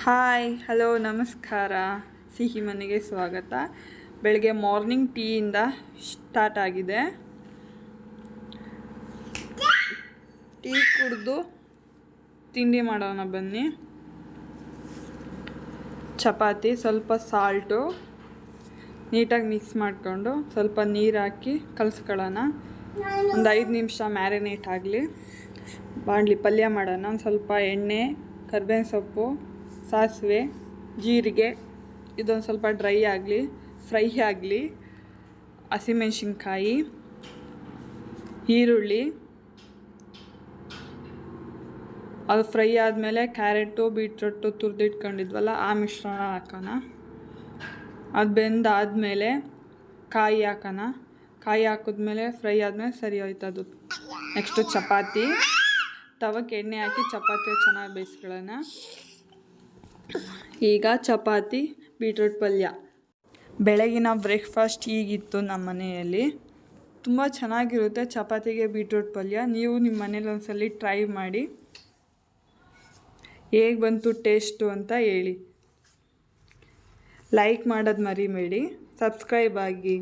Hi hello ನಮಸ್ಕಾರ. ಸಿಹಿ ಮನೆಗೆ ಸ್ವಾಗತ. ಬೆಳಗ್ಗೆ ಮಾರ್ನಿಂಗ್ ಟೀಯಿಂದ ಸ್ಟಾರ್ಟ್ ಆಗಿದೆ. ಟೀ ಕುಡಿದು ತಿಂಡಿ ಮಾಡೋಣ ಬನ್ನಿ. ಚಪಾತಿ, ಸ್ವಲ್ಪ ಸಾಲ್ಟು ನೀಟಾಗಿ ಮಿಕ್ಸ್ ಮಾಡಿಕೊಂಡು ಸ್ವಲ್ಪ ನೀರು ಹಾಕಿ ಕಲಿಸ್ಕೊಳ್ಳೋಣ. ಒಂದು 5 ನಿಮಿಷ ಮ್ಯಾರಿನೇಟ್ ಆಗಲಿ. ಬಾಣಲಿ ಪಲ್ಯ ಮಾಡೋಣ. ಒಂದು ಸ್ವಲ್ಪ ಎಣ್ಣೆ, ಕರ್ಬೇವಿನ ಸೊಪ್ಪು, ಸಾಸಿವೆ, ಜೀರಿಗೆ ಇದೊಂದು ಸ್ವಲ್ಪ ಫ್ರೈ ಆಗಲಿ. ಹಸಿಮೆಣ್ಸಿನ್ಕಾಯಿ, ಈರುಳ್ಳಿ ಅದು ಫ್ರೈ ಆದಮೇಲೆ ಕ್ಯಾರೆಟು ಬೀಟ್ರೂಟು ತುರಿದಿಟ್ಕೊಂಡಿದ್ವಲ್ಲ ಆ ಮಿಶ್ರಣ ಹಾಕೋಣ. ಅದು ಬೆಂದಾದಮೇಲೆ ಕಾಯಿ ಹಾಕೋಣ. ಕಾಯಿ ಹಾಕಿದ್ಮೇಲೆ ಫ್ರೈ ಆದಮೇಲೆ ಸರಿ ಹೋಯ್ತದು. ನೆಕ್ಸ್ಟು ಚಪಾತಿ, ತವಕ್ಕೆ ಎಣ್ಣೆ ಹಾಕಿ ಚಪಾತಿ ಚೆನ್ನಾಗಿ ಬೇಯಿಸ್ಕೊಳ್ಳೋಣ. ಈಗ ಚಪಾತಿ ಬೀಟ್ರೂಟ್ ಪಲ್ಯ. ಬೆಳಗಿನ ಬ್ರೇಕ್ಫಾಸ್ಟ್ ಹೀಗಿತ್ತು ನಮ್ಮ ಮನೆಯಲ್ಲಿ. ತುಂಬ ಚೆನ್ನಾಗಿರುತ್ತೆ ಚಪಾತಿಗೆ ಬೀಟ್ರೂಟ್ ಪಲ್ಯ. ನೀವು ನಿಮ್ಮ ಮನೇಲಿ ಒಂದ್ಸಲ ಟ್ರೈ ಮಾಡಿ, ಹೇಗೆ ಬಂತು ಟೇಸ್ಟು ಅಂತ ಹೇಳಿ. ಲೈಕ್ ಮಾಡೋದು ಮರಿಬೇಡಿ, ಸಬ್ಸ್ಕ್ರೈಬ್ ಆಗಿ.